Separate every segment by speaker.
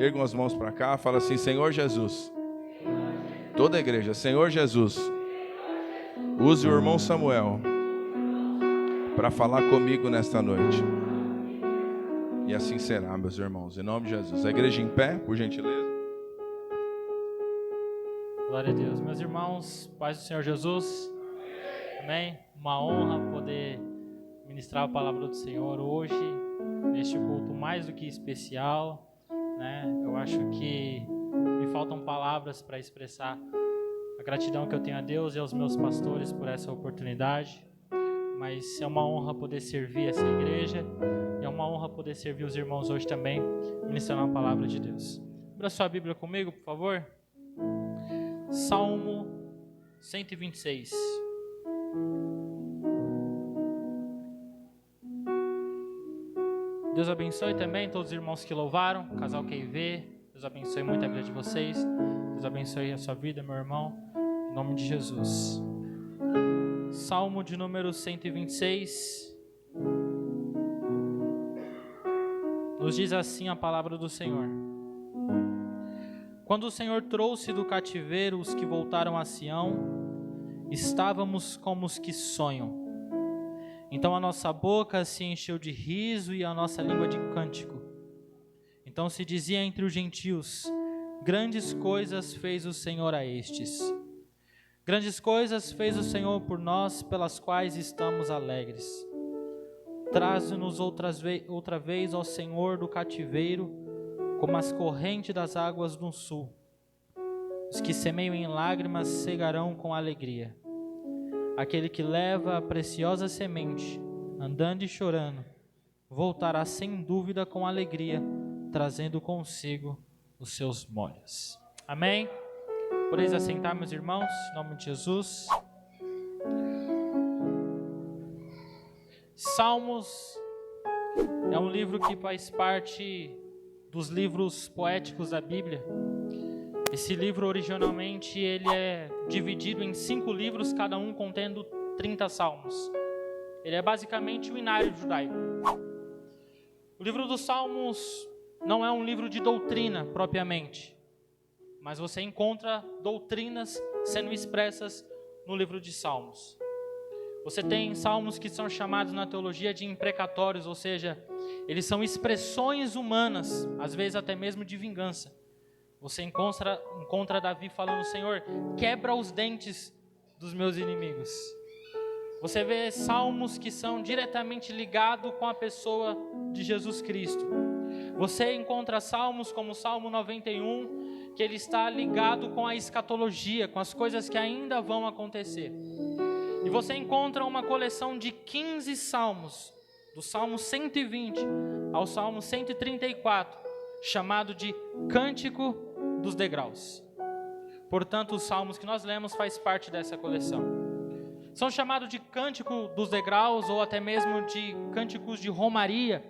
Speaker 1: Ergam as mãos para cá, fala assim: Senhor Jesus. Toda a igreja, Senhor Jesus, use o irmão Samuel para falar comigo nesta noite. E assim será, meus irmãos, em nome de Jesus. A igreja em pé, por gentileza.
Speaker 2: Glória a Deus. Meus irmãos, paz do Senhor Jesus. Amém? Uma honra poder ministrar a palavra do Senhor hoje, neste culto mais do que especial, né? Eu acho que me faltam palavras para expressar a gratidão que eu tenho a Deus e aos meus pastores por essa oportunidade, mas é uma honra poder servir essa igreja, e é uma honra poder servir os irmãos hoje também, ministrando a palavra de Deus. Abra sua Bíblia comigo, por favor. Salmo 126. Deus abençoe também todos os irmãos que louvaram, o casal QIV. Deus abençoe muito a vida de vocês. Deus abençoe a sua vida, meu irmão, em nome de Jesus. Salmo de número 126. Nos diz assim a palavra do Senhor: Quando o Senhor trouxe do cativeiro os que voltaram a Sião, estávamos como os que sonham. Então a nossa boca se encheu de riso e a nossa língua de cântico. Então se dizia entre os gentios: grandes coisas fez o Senhor a estes. Grandes coisas fez o Senhor por nós, pelas quais estamos alegres. Traze-nos outra vez ao Senhor do cativeiro, como as correntes das águas do sul. Os que semeiam em lágrimas cegarão com alegria. Aquele que leva a preciosa semente, andando e chorando, voltará sem dúvida com alegria, trazendo consigo os seus molhos. Amém? Podeis assentar, meus irmãos, em nome de Jesus. Salmos é um livro que faz parte dos livros poéticos da Bíblia. Esse livro originalmente ele é dividido em 5 livros, cada um contendo 30 salmos. Ele é basicamente o inário judaico. O livro dos Salmos não é um livro de doutrina propriamente, mas você encontra doutrinas sendo expressas no livro de Salmos. Você tem salmos que são chamados na teologia de imprecatórios, ou seja, eles são expressões humanas, às vezes até mesmo de vingança. Você encontra Davi falando: Senhor, quebra os dentes dos meus inimigos. Você vê salmos que são diretamente ligados com a pessoa de Jesus Cristo. Você encontra salmos como o Salmo 91, que ele está ligado com a escatologia, com as coisas que ainda vão acontecer. E você encontra uma coleção de 15 salmos, do Salmo 120 ao Salmo 134, chamado de Cântico dos Degraus. Portanto, os salmos que nós lemos faz parte dessa coleção. São chamados de Cântico dos Degraus ou até mesmo de Cânticos de Romaria,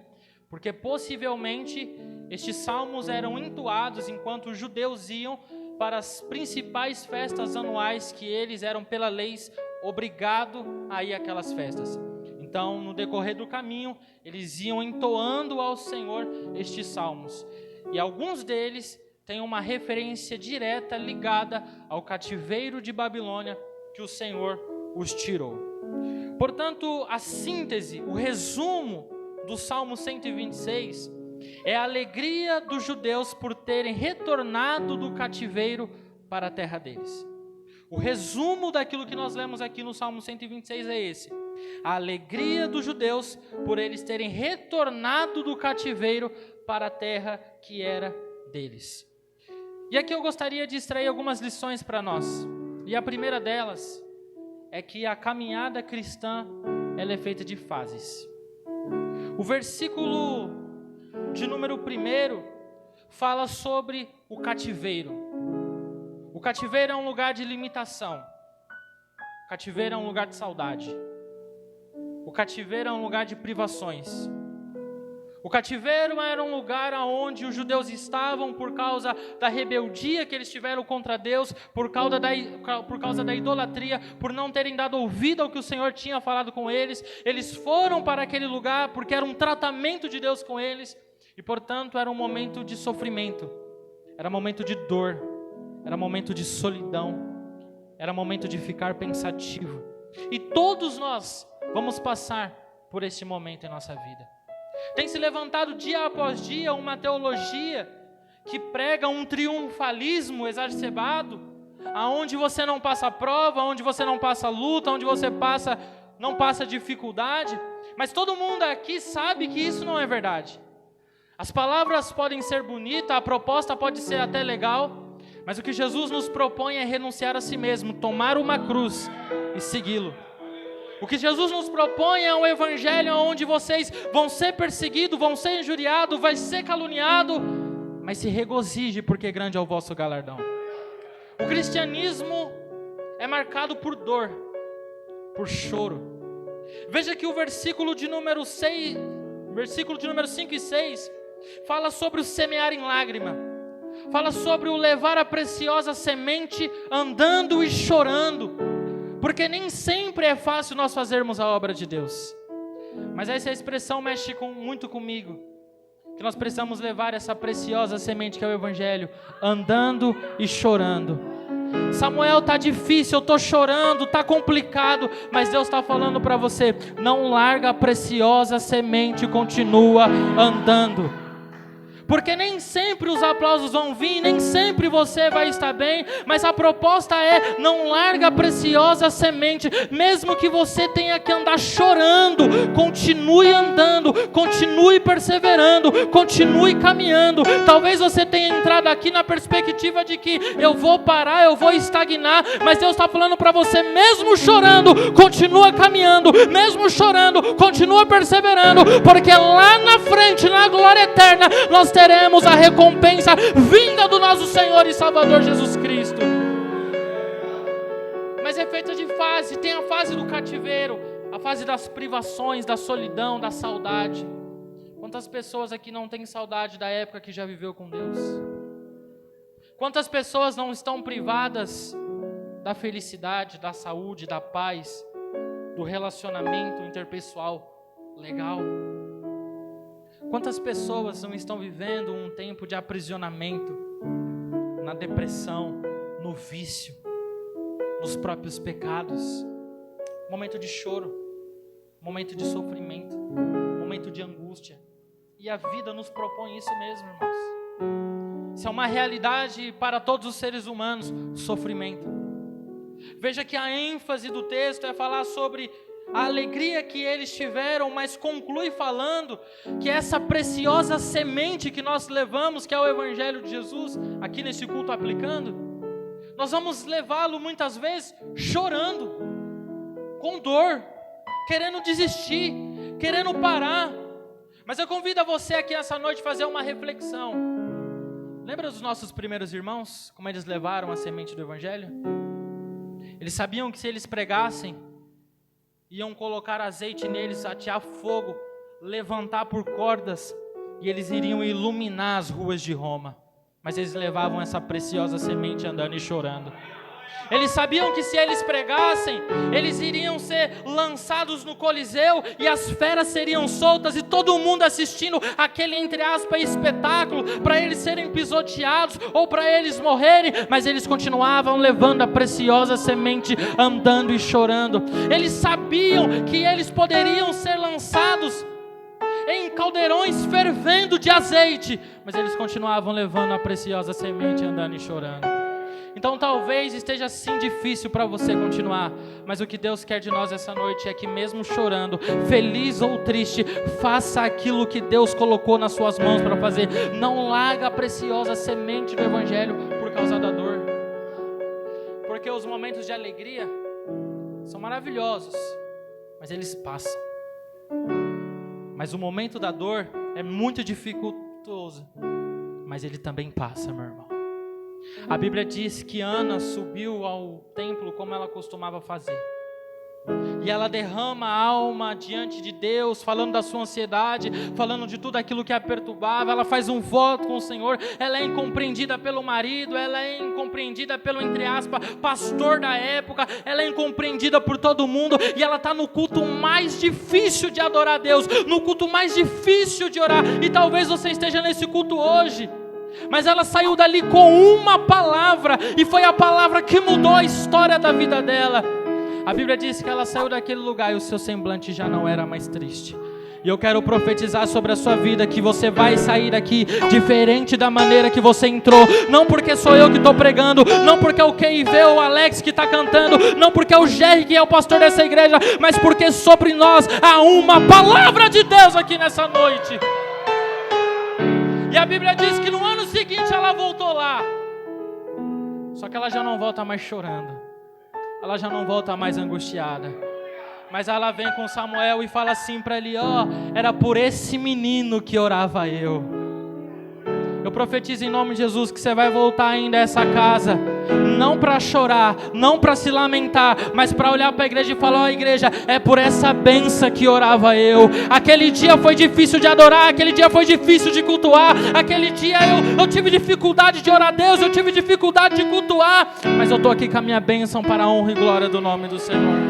Speaker 2: porque possivelmente estes salmos eram entoados enquanto os judeus iam para as principais festas anuais que eles eram pela lei obrigados a ir àquelas festas. Então, no decorrer do caminho, eles iam entoando ao Senhor estes salmos. E alguns deles têm uma referência direta ligada ao cativeiro de Babilônia que o Senhor os tirou. Portanto, a síntese, o resumo do Salmo 126 é a alegria dos judeus por terem retornado do cativeiro para a terra deles. O resumo daquilo que nós lemos aqui no Salmo 126 é esse: a alegria dos judeus por eles terem retornado do cativeiro para a terra que era deles. E aqui eu gostaria de extrair algumas lições para nós. E a primeira delas é que a caminhada cristã ela é feita de fases. O versículo de número 1 fala sobre o cativeiro. O cativeiro é um lugar de limitação. O cativeiro é um lugar de saudade. O cativeiro é um lugar de privações. O cativeiro era um lugar onde os judeus estavam por causa da rebeldia que eles tiveram contra Deus, por causa da idolatria, por não terem dado ouvido ao que o Senhor tinha falado com eles. Eles foram para aquele lugar porque era um tratamento de Deus com eles. E, portanto, era um momento de sofrimento, era um momento de dor, era um momento de solidão, era um momento de ficar pensativo. E todos nós vamos passar por este momento em nossa vida. Tem se levantado dia após dia uma teologia que prega um triunfalismo exacerbado, aonde você não passa prova, onde você não passa luta, onde você não passa dificuldade. Mas todo mundo aqui sabe que isso não é verdade. As palavras podem ser bonitas, a proposta pode ser até legal, mas o que Jesus nos propõe é renunciar a si mesmo, tomar uma cruz e segui-lo. O que Jesus nos propõe é um evangelho onde vocês vão ser perseguidos, vão ser injuriados, vai ser caluniado, mas se regozije, porque grande é o vosso galardão. O cristianismo é marcado por dor, por choro. Veja que o versículo de número 5 e 6 fala sobre o semear em lágrima, fala sobre o levar a preciosa semente andando e chorando, porque nem sempre é fácil nós fazermos a obra de Deus. Mas essa expressão mexe muito comigo, que nós precisamos levar essa preciosa semente que é o evangelho, andando e chorando. Samuel, tá difícil, eu tô chorando, tá complicado, mas Deus está falando para você, não larga a preciosa semente, continua andando. Porque nem sempre os aplausos vão vir, nem sempre você vai estar bem, mas a proposta é, não larga a preciosa semente, mesmo que você tenha que andar chorando, continue andando, continue perseverando, continue caminhando. Talvez você tenha entrado aqui na perspectiva de que eu vou parar, eu vou estagnar, mas Deus está falando para você, mesmo chorando, continua caminhando, mesmo chorando, continua perseverando, porque lá na frente, na glória eterna, nós teremos a recompensa vinda do nosso Senhor e Salvador Jesus Cristo. Mas é feita de fase. Tem a fase do cativeiro, a fase das privações, da solidão, da saudade. Quantas pessoas aqui não têm saudade da época que já viveu com Deus? Quantas pessoas não estão privadas da felicidade, da saúde, da paz, do relacionamento interpessoal legal? Quantas pessoas não estão vivendo um tempo de aprisionamento, na depressão, no vício, nos próprios pecados? Momento de choro, momento de sofrimento, momento de angústia. E a vida nos propõe isso mesmo, irmãos. Isso é uma realidade para todos os seres humanos, o sofrimento. Veja que a ênfase do texto é falar sobre a alegria que eles tiveram, mas conclui falando que essa preciosa semente que nós levamos, que é o Evangelho de Jesus, aqui nesse culto aplicando, nós vamos levá-lo muitas vezes chorando, com dor, querendo desistir, querendo parar. Mas eu convido a você aqui essa noite a fazer uma reflexão. Lembra dos nossos primeiros irmãos, como eles levaram a semente do Evangelho? Eles sabiam que se eles pregassem, iam colocar azeite neles, atear fogo, levantar por cordas, e eles iriam iluminar as ruas de Roma. Mas eles levavam essa preciosa semente andando e chorando. Eles sabiam que se eles pregassem, eles iriam ser lançados no Coliseu, e as feras seriam soltas, e todo mundo assistindo aquele, entre aspas, espetáculo, para eles serem pisoteados, ou para eles morrerem, mas eles continuavam levando a preciosa semente, andando e chorando. Eles sabiam que eles poderiam ser lançados em caldeirões fervendo de azeite, mas eles continuavam levando a preciosa semente, andando e chorando. Então talvez esteja assim difícil para você continuar, mas o que Deus quer de nós essa noite é que mesmo chorando, feliz ou triste, faça aquilo que Deus colocou nas suas mãos para fazer. Não larga a preciosa semente do Evangelho por causa da dor, porque os momentos de alegria são maravilhosos, mas eles passam. Mas o momento da dor é muito dificultoso, mas ele também passa, meu irmão. A Bíblia diz que Ana subiu ao templo como ela costumava fazer. E ela derrama a alma diante de Deus, falando da sua ansiedade, falando de tudo aquilo que a perturbava. Ela faz um voto com o Senhor. Ela é incompreendida pelo marido, ela é incompreendida pelo, entre aspas, pastor da época. Ela é incompreendida por todo mundo. E ela está no culto mais difícil de adorar a Deus, no culto mais difícil de orar. E talvez você esteja nesse culto hoje, mas ela saiu dali com uma palavra, e foi a palavra que mudou a história da vida dela. A Bíblia diz que ela saiu daquele lugar e o seu semblante já não era mais triste. E eu quero profetizar sobre a sua vida que você vai sair daqui diferente da maneira que você entrou. Não porque sou eu que estou pregando, não porque é o KIV ou o Alex que está cantando, não porque é o Jerry que é o pastor dessa igreja, mas porque sobre nós há uma palavra de Deus aqui nessa noite. E a Bíblia diz que no ano seguinte ela voltou lá. Só que ela já não volta mais chorando. Ela já não volta mais angustiada. Mas ela vem com Samuel e fala assim para ele: ó, era por esse menino que orava eu. Eu profetizo em nome de Jesus que você vai voltar ainda a essa casa, não para chorar, não para se lamentar, mas para olhar para a igreja e falar: ó, igreja, é por essa benção que orava eu. Aquele dia foi difícil de adorar, aquele dia foi difícil de cultuar, aquele dia eu tive dificuldade de orar a Deus, eu tive dificuldade de cultuar, mas eu estou aqui com a minha bênção para a honra e glória do nome do Senhor.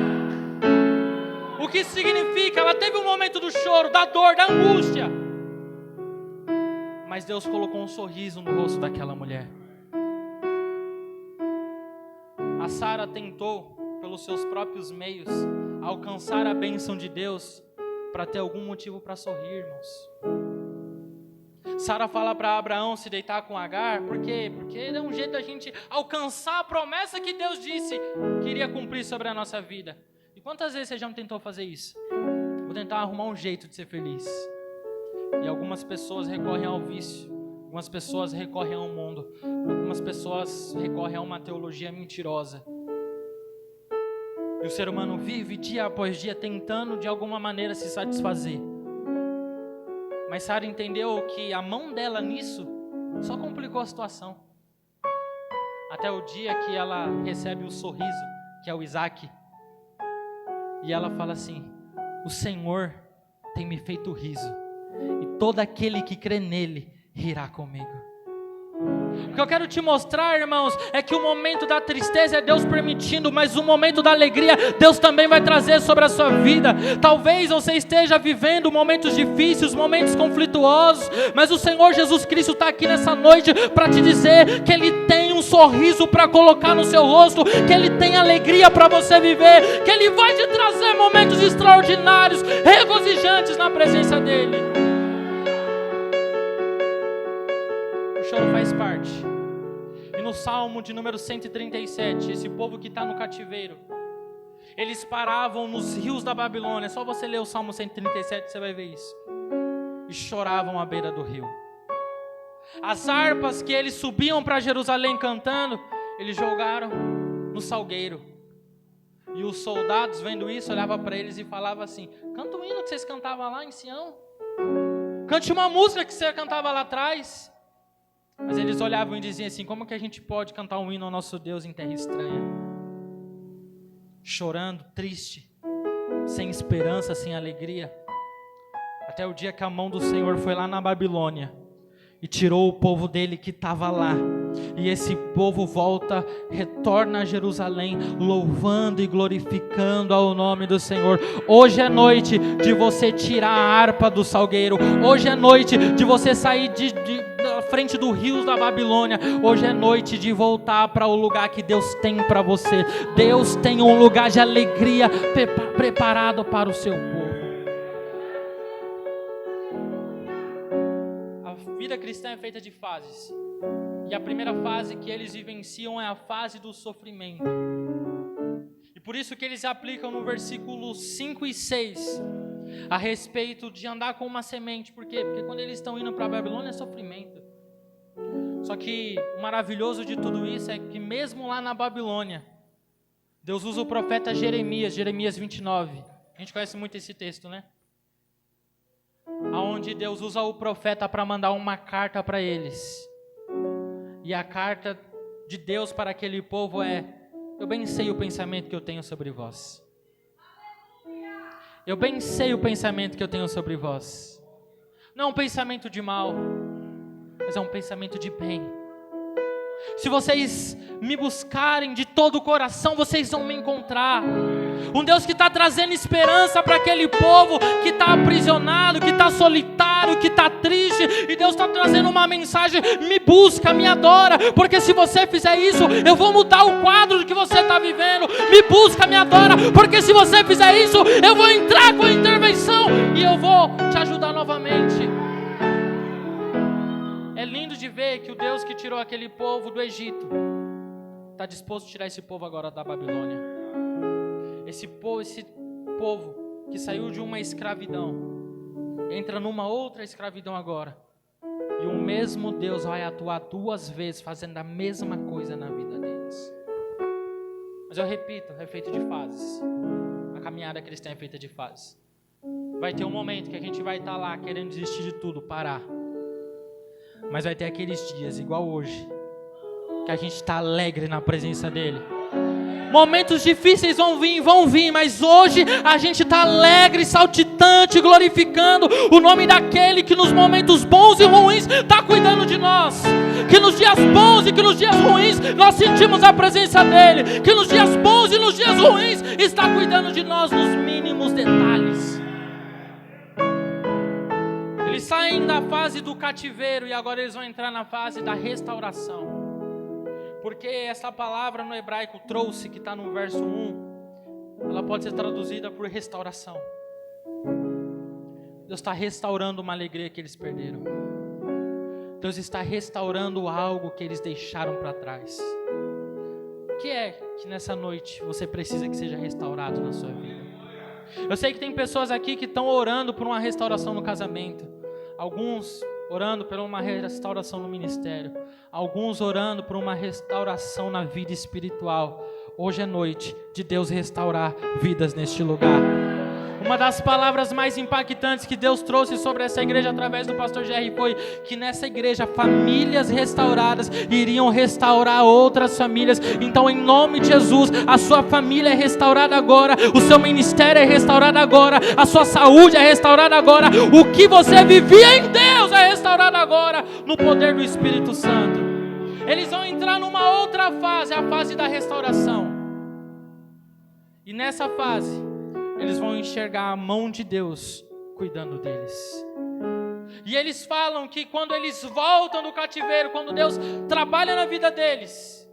Speaker 2: O que significa? Ela teve um momento do choro, da dor, da angústia, mas Deus colocou um sorriso no rosto daquela mulher. A Sara tentou, pelos seus próprios meios, alcançar a bênção de Deus para ter algum motivo para sorrir, irmãos. Sara fala para Abraão se deitar com Agar, por quê? Porque é um jeito da gente alcançar a promessa que Deus disse que iria cumprir sobre a nossa vida. E quantas vezes você já não tentou fazer isso? Vou tentar arrumar um jeito de ser feliz. E algumas pessoas recorrem ao vício, algumas pessoas recorrem ao mundo, algumas pessoas recorrem a uma teologia mentirosa. E o ser humano vive dia após dia tentando de alguma maneira se satisfazer. Mas Sara entendeu que a mão dela nisso só complicou a situação. Até o dia que ela recebe o sorriso, que é o Isaac. E ela fala assim: o Senhor tem me feito riso, e todo aquele que crê nele rirá comigo. O que eu quero te mostrar, irmãos, é que o momento da tristeza é Deus permitindo, mas o momento da alegria Deus também vai trazer sobre a sua vida. Talvez você esteja vivendo momentos difíceis, momentos conflituosos, mas o Senhor Jesus Cristo está aqui nessa noite para te dizer que Ele tem um sorriso para colocar no seu rosto, que Ele tem alegria para você viver, que Ele vai te trazer momentos extraordinários, regozijantes na presença dEle. O choro faz parte. E no Salmo de número 137, esse povo que está no cativeiro, eles paravam nos rios da Babilônia. É só você ler o Salmo 137, você vai ver isso. E choravam à beira do rio. As harpas que eles subiam para Jerusalém cantando, eles jogaram no salgueiro. E os soldados, vendo isso, olhavam para eles e falavam assim: canta o hino que vocês cantavam lá em Sião. Cante uma música que você cantava lá atrás. Mas eles olhavam e diziam assim: como que a gente pode cantar um hino ao nosso Deus em terra estranha? Chorando, triste, sem esperança, sem alegria. Até o dia que a mão do Senhor foi lá na Babilônia e tirou o povo dele que estava lá. E esse povo volta, retorna a Jerusalém, louvando e glorificando ao nome do Senhor. Hoje é noite de você tirar a harpa do salgueiro. Hoje é noite de você sair da frente do rio da Babilônia. Hoje é noite de voltar para o lugar que Deus tem para você. Deus tem um lugar de alegria preparado para o seu povo. A vida cristã é feita de fases. E a primeira fase que eles vivenciam é a fase do sofrimento. E por isso que eles aplicam no versículo 5 e 6 a respeito de andar com uma semente. Por quê? Porque quando eles estão indo para a Babilônia é sofrimento. Só que o maravilhoso de tudo isso é que mesmo lá na Babilônia, Deus usa o profeta Jeremias 29. A gente conhece muito esse texto, né? Aonde Deus usa o profeta para mandar uma carta para eles. E a carta de Deus para aquele povo é: eu bem sei o pensamento que eu tenho sobre vós. Eu bem sei o pensamento que eu tenho sobre vós. Não é um pensamento de mal, mas é um pensamento de bem. Se vocês me buscarem de todo o coração, vocês vão me encontrar. Um Deus que está trazendo esperança para aquele povo que está aprisionado, que está solitário, que está triste. E Deus está trazendo uma mensagem: me busca, me adora, porque se você fizer isso, eu vou mudar o quadro que você está vivendo. Me busca, me adora, porque se você fizer isso, eu vou entrar com a intervenção e eu vou te ajudar novamente. É lindo de ver que o Deus que tirou aquele povo do Egito está disposto a tirar esse povo agora da Babilônia. Esse povo que saiu de uma escravidão entra numa outra escravidão agora. E o mesmo Deus vai atuar 2 vezes fazendo a mesma coisa na vida deles. Mas eu repito, é feito de fases. A caminhada cristã é feita de fases. Vai ter um momento que a gente vai estar lá querendo desistir de tudo, parar. Mas vai ter aqueles dias, igual hoje, que a gente está alegre na presença dEle. Momentos difíceis vão vir, mas hoje a gente está alegre, saltitante, glorificando o nome daquele que nos momentos bons e ruins está cuidando de nós. Que nos dias bons e que nos dias ruins nós sentimos a presença dEle. Que nos dias bons e nos dias ruins está cuidando de nós nos mínimos detalhes. Eles saem da fase do cativeiro e agora eles vão entrar na fase da restauração. Porque essa palavra no hebraico trouxe, que está no verso 1, ela pode ser traduzida por restauração. Deus está restaurando uma alegria que eles perderam. Deus está restaurando algo que eles deixaram para trás. O que é que nessa noite você precisa que seja restaurado na sua vida? Eu sei que tem pessoas aqui que estão orando por uma restauração no casamento. Alguns orando por uma restauração no ministério. Alguns orando por uma restauração na vida espiritual. Hoje é noite de Deus restaurar vidas neste lugar. Uma das palavras mais impactantes que Deus trouxe sobre essa igreja através do pastor Jerry foi que nessa igreja famílias restauradas iriam restaurar outras famílias. Então, em nome de Jesus, a sua família é restaurada agora, o seu ministério é restaurado agora, a sua saúde é restaurada agora, o que você vivia em Deus é restaurado agora no poder do Espírito Santo. Eles vão entrar numa outra fase, a fase da restauração. E nessa fase eles vão enxergar a mão de Deus cuidando deles. E eles falam que quando eles voltam do cativeiro, quando Deus trabalha na vida deles,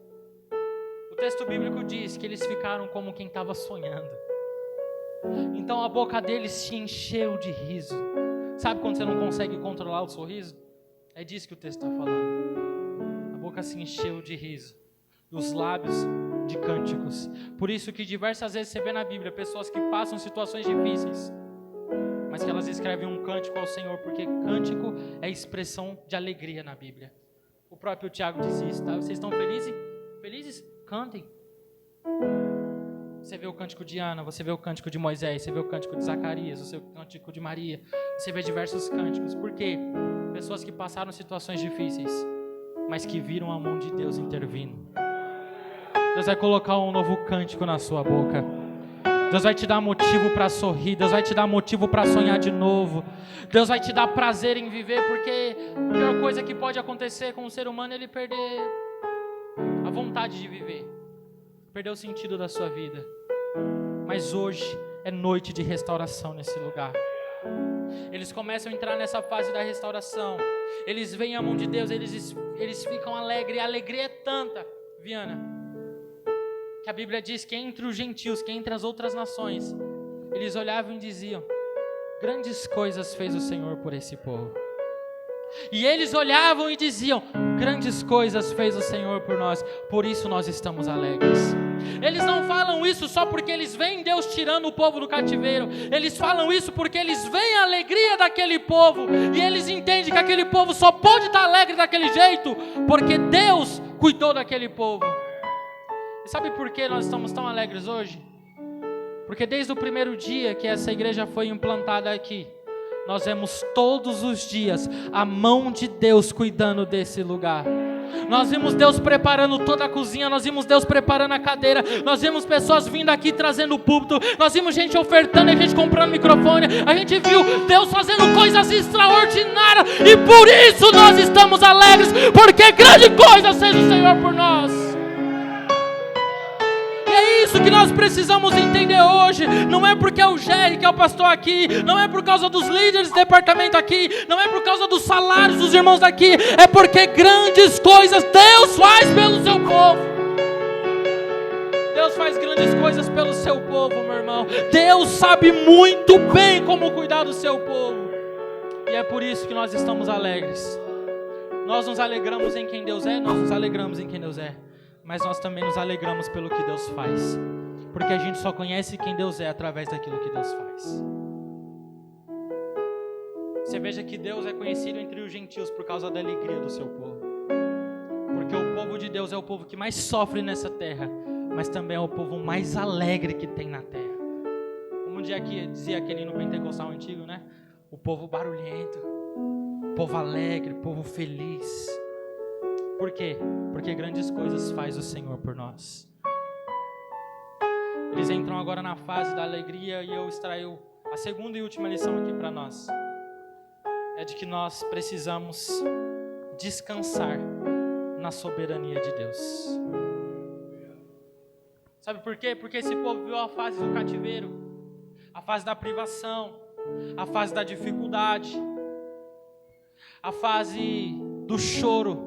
Speaker 2: o texto bíblico diz que eles ficaram como quem estava sonhando. Então a boca deles se encheu de riso. Sabe quando você não consegue controlar o sorriso? É disso que o texto está falando. A boca se encheu de riso, dos lábios de cânticos. Por isso que diversas vezes você vê na Bíblia pessoas que passam situações difíceis, mas que elas escrevem um cântico ao Senhor, porque cântico é expressão de alegria na Bíblia. O próprio Tiago diz isso, tá? Vocês estão felizes? Felizes? Cantem. Você vê o cântico de Ana, você vê o cântico de Moisés, você vê o cântico de Zacarias, você vê o cântico de Maria, você vê diversos cânticos. Por quê? Pessoas que passaram situações difíceis, mas que viram a mão de Deus intervindo. Deus vai colocar um novo cântico na sua boca. Deus vai te dar motivo para sorrir. Deus vai te dar motivo para sonhar de novo. Deus vai te dar prazer em viver, porque a pior coisa que pode acontecer com o ser humano é ele perder a vontade de viver, perder o sentido da sua vida. Mas hoje é noite de restauração nesse lugar. Eles começam a entrar nessa fase da restauração. Eles veem a mão de Deus, eles ficam alegres. A alegria é tanta, Viana, que a Bíblia diz que entre os gentios, que entre as outras nações, eles olhavam e diziam: grandes coisas fez o Senhor por esse povo. E eles olhavam e diziam: grandes coisas fez o Senhor por nós, por isso nós estamos alegres. Eles não falam isso só porque eles veem Deus tirando o povo do cativeiro. Eles falam isso porque eles veem a alegria daquele povo, e eles entendem que aquele povo só pode estar alegre daquele jeito porque Deus cuidou daquele povo. E sabe por que nós estamos tão alegres hoje? Porque desde o primeiro dia que essa igreja foi implantada aqui, nós vemos todos os dias a mão de Deus cuidando desse lugar. Nós vimos Deus preparando toda a cozinha, nós vimos Deus preparando a cadeira, nós vimos pessoas vindo aqui trazendo o púlpito, nós vimos gente ofertando, a gente comprando microfone, a gente viu Deus fazendo coisas extraordinárias, e por isso nós estamos alegres, porque grande coisa seja o Senhor por nós. É isso que nós precisamos entender hoje. Não é porque é o Jerry que é o pastor aqui, não é por causa dos líderes do departamento aqui, não é por causa dos salários dos irmãos daqui, é porque grandes coisas Deus faz pelo seu povo. Deus faz grandes coisas pelo seu povo, meu irmão. Deus sabe muito bem como cuidar do seu povo, e é por isso que nós estamos alegres. Nós nos alegramos em quem Deus é, nós nos alegramos em quem Deus é, mas nós também nos alegramos pelo que Deus faz, porque a gente só conhece quem Deus é através daquilo que Deus faz. Você veja que Deus é conhecido entre os gentios por causa da alegria do seu povo, porque o povo de Deus é o povo que mais sofre nessa terra, mas também é o povo mais alegre que tem na terra. Como um dia que dizia aquele no pentecostal antigo, né? O povo barulhento, o povo alegre, o povo feliz. Por quê? Porque grandes coisas faz o Senhor por nós. Eles entram agora na fase da alegria, e eu extraio a segunda e última lição aqui para nós. É de que nós precisamos descansar na soberania de Deus. Sabe por quê? Porque esse povo viu a fase do cativeiro, a fase da privação, a fase da dificuldade, a fase do choro,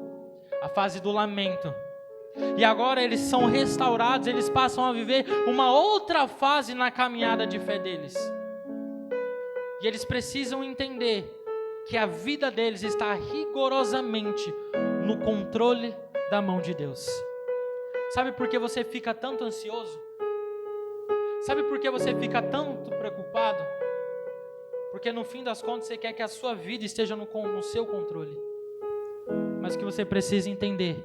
Speaker 2: a fase do lamento. E agora eles são restaurados, eles passam a viver uma outra fase na caminhada de fé deles. E eles precisam entender que a vida deles está rigorosamente no controle da mão de Deus. Sabe por que você fica tanto ansioso? Sabe por que você fica tanto preocupado? Porque no fim das contas você quer que a sua vida esteja no seu controle. Mas o que você precisa entender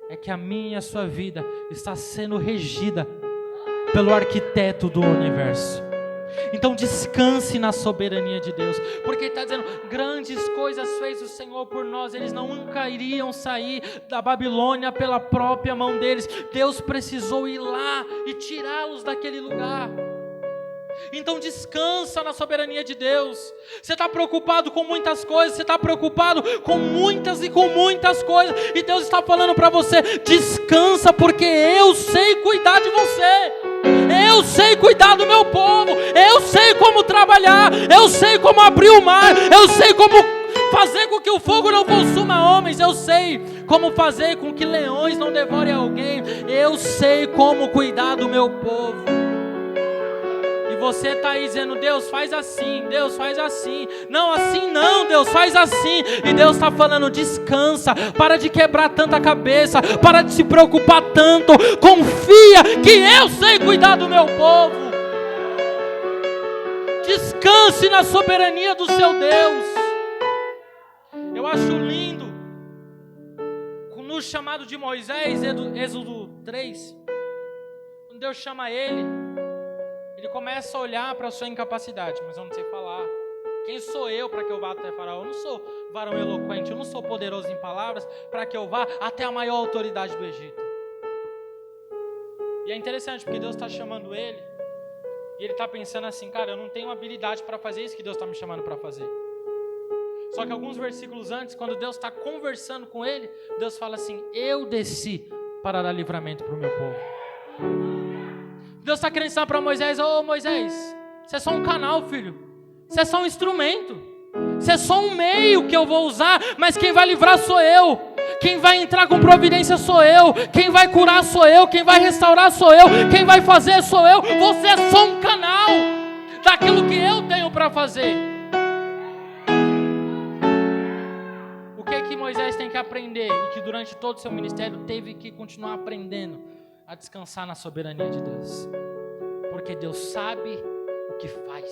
Speaker 2: é que a minha e a sua vida está sendo regida pelo arquiteto do universo. Então descanse na soberania de Deus, porque Ele está dizendo, grandes coisas fez o Senhor por nós. Eles nunca iriam sair da Babilônia pela própria mão deles. Deus precisou ir lá e tirá-los daquele lugar. Então descansa na soberania de Deus. Você está preocupado com muitas coisas, você está preocupado com muitas coisas, e Deus está falando para você, descansa, porque eu sei cuidar de você, eu sei cuidar do meu povo, eu sei como trabalhar, eu sei como abrir o mar, eu sei como fazer com que o fogo não consuma homens, eu sei como fazer com que leões não devorem alguém, eu sei como cuidar do meu povo. Você está aí dizendo, Deus faz assim, Deus faz assim. Não, assim não, Deus faz assim. E Deus está falando, descansa, para de quebrar tanta cabeça, para de se preocupar tanto, confia que eu sei cuidar do meu povo. Descanse na soberania do seu Deus. Eu acho lindo, no chamado de Moisés, Êxodo 3, quando Deus chama ele começa a olhar para a sua incapacidade. Mas eu não sei falar. Quem sou eu para que eu vá até Faraó? Eu não sou varão eloquente, eu não sou poderoso em palavras para que eu vá até a maior autoridade do Egito. E é interessante porque Deus está chamando ele, e ele está pensando assim, cara, eu não tenho habilidade para fazer isso que Deus está me chamando para fazer. Só que alguns versículos antes, quando Deus está conversando com ele, Deus fala assim, eu desci para dar livramento para o meu povo. Deus está querendo ensinar para Moisés, ô Moisés, você é só um canal, filho, você é só um instrumento, você é só um meio que eu vou usar, mas quem vai livrar sou eu, quem vai entrar com providência sou eu, quem vai curar sou eu, quem vai restaurar sou eu, quem vai fazer sou eu, você é só um canal daquilo que eu tenho para fazer. O que é que Moisés tem que aprender e que durante todo o seu ministério teve que continuar aprendendo? A descansar na soberania de Deus, porque Deus sabe o que faz.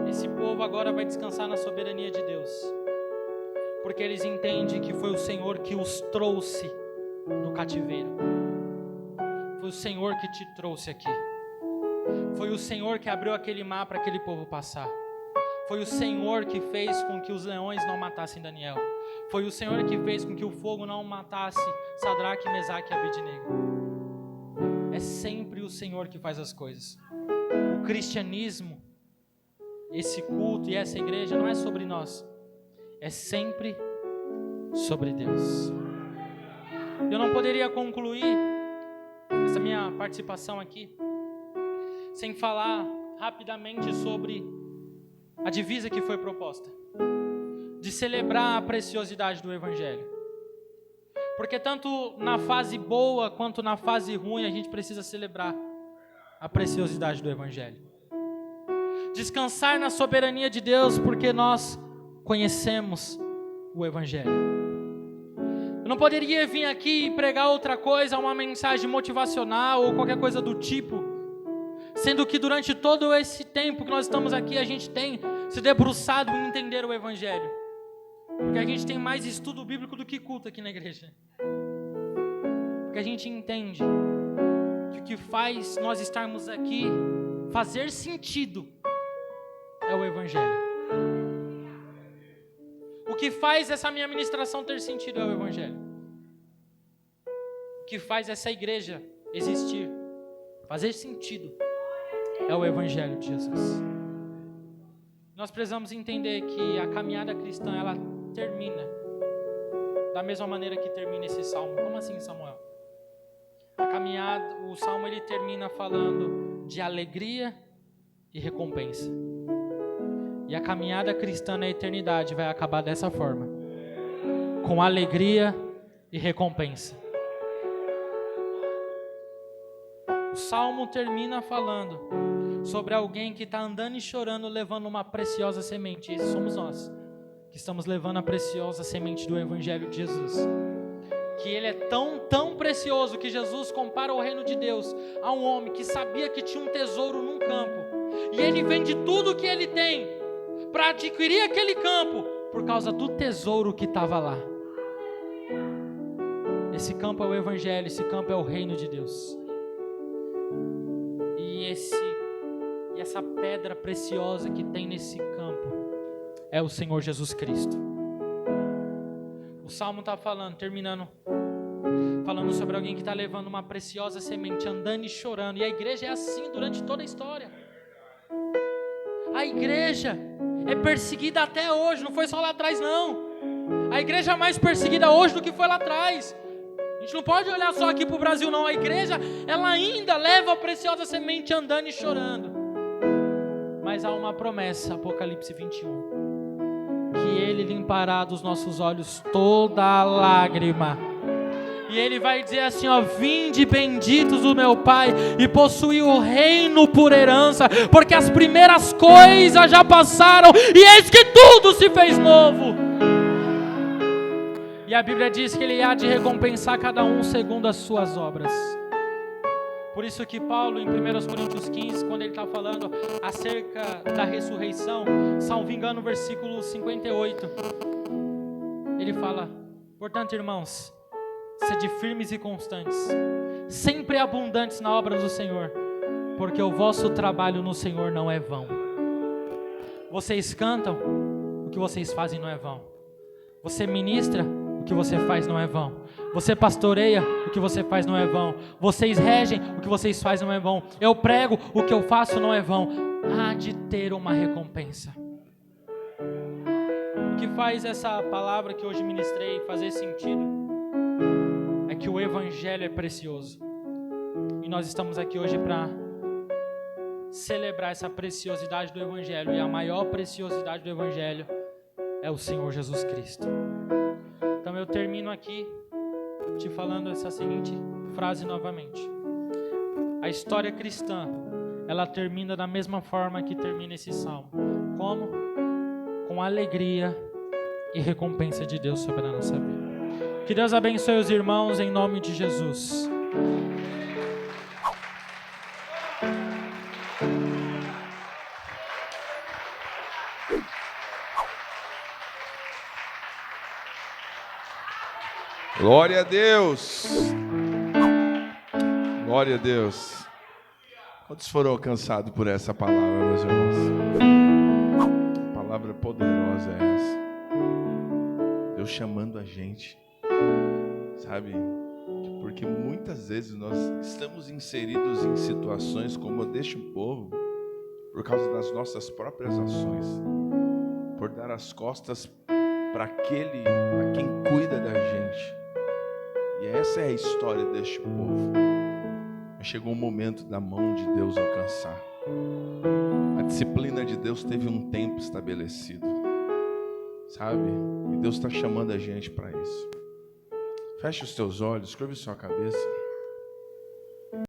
Speaker 2: Esse povo agora vai descansar na soberania de Deus, porque eles entendem que foi o Senhor que os trouxe do cativeiro, foi o Senhor que te trouxe aqui, foi o Senhor que abriu aquele mar para aquele povo passar, foi o Senhor que fez com que os leões não matassem Daniel, Foi o Senhor que fez com que o fogo não matasse Sadraque, Mesaque e Abednego. É sempre o Senhor que faz as coisas. O cristianismo, esse culto e essa igreja não é sobre nós. É sempre sobre Deus. Eu não poderia concluir essa minha participação aqui sem falar rapidamente sobre a divisa que foi proposta, de celebrar a preciosidade do Evangelho. Porque tanto na fase boa quanto na fase ruim a gente precisa celebrar a preciosidade do Evangelho. Descansar na soberania de Deus porque nós conhecemos o Evangelho. Eu não poderia vir aqui e pregar outra coisa, uma mensagem motivacional ou qualquer coisa do tipo, sendo que durante todo esse tempo que nós estamos aqui, a gente tem se debruçado em entender o Evangelho. Porque a gente tem mais estudo bíblico do que culto aqui na igreja. Porque a gente entende que o que faz nós estarmos aqui fazer sentido é o Evangelho. O que faz essa minha ministração ter sentido é o Evangelho. O que faz essa igreja existir, fazer sentido, é o Evangelho de Jesus. Nós precisamos entender que a caminhada cristã, ela termina da mesma maneira que termina esse salmo. Como assim, Samuel? A caminhada, o salmo ele termina falando de alegria e recompensa. E a caminhada cristã na eternidade vai acabar dessa forma, com alegria e recompensa. O salmo termina falando sobre alguém que está andando e chorando, levando uma preciosa semente. Esses somos nós, que estamos levando a preciosa semente do Evangelho de Jesus. Que ele é tão precioso que Jesus compara o reino de Deus a um homem que sabia que tinha um tesouro num campo. E ele vende tudo o que ele tem para adquirir aquele campo por causa do tesouro que estava lá. Esse campo é o Evangelho, esse campo é o reino de Deus. E essa pedra preciosa que tem nesse campo é o Senhor Jesus Cristo. O Salmo está terminando, falando sobre alguém que está levando uma preciosa semente, andando e chorando. E a igreja é assim durante toda a história. A igreja é perseguida até hoje, não foi só lá atrás não. A igreja é mais perseguida hoje do que foi lá atrás. A gente não pode olhar só aqui para o Brasil não. A igreja, ela ainda leva a preciosa semente andando e chorando. Mas há uma promessa, Apocalipse 21, que Ele limpará dos nossos olhos toda a lágrima. E Ele vai dizer assim, ó: vinde benditos do meu Pai e possuí o reino por herança, porque as primeiras coisas já passaram e eis que tudo se fez novo. E a Bíblia diz que Ele há de recompensar cada um segundo as suas obras. Por isso que Paulo, em 1 Coríntios 15, quando ele está falando acerca da ressurreição, salvo engano, versículo 58, ele fala: portanto, irmãos, sede firmes e constantes, sempre abundantes na obra do Senhor, porque o vosso trabalho no Senhor não é vão. Vocês cantam, o que vocês fazem não é vão. Você ministra, o que você faz não é vão. Você pastoreia, o que você faz não é vão. Vocês regem, o que vocês fazem não é vão. Eu prego, o que eu faço não é vão. Há de ter uma recompensa. O que faz essa palavra que hoje ministrei fazer sentido é que o Evangelho é precioso. E nós estamos aqui hoje para celebrar essa preciosidade do Evangelho. E a maior preciosidade do Evangelho é o Senhor Jesus Cristo. Então eu termino aqui te falando essa seguinte frase novamente. A história cristã, ela termina da mesma forma que termina esse salmo. Como? Com alegria e recompensa de Deus sobre a nossa vida. Que Deus abençoe os irmãos em nome de Jesus.
Speaker 1: Glória a Deus. Glória a Deus. Quantos foram alcançados por essa palavra, meus irmãos? Que palavra poderosa é essa? Deus chamando a gente, sabe? Porque muitas vezes nós estamos inseridos em situações como a deste povo por causa das nossas próprias ações, por dar as costas para aquele a quem cuida da gente. E essa é a história deste povo. Mas chegou o momento da mão de Deus alcançar. A disciplina de Deus teve um tempo estabelecido, sabe? E Deus está chamando a gente para isso. Feche os teus olhos, curve sua cabeça.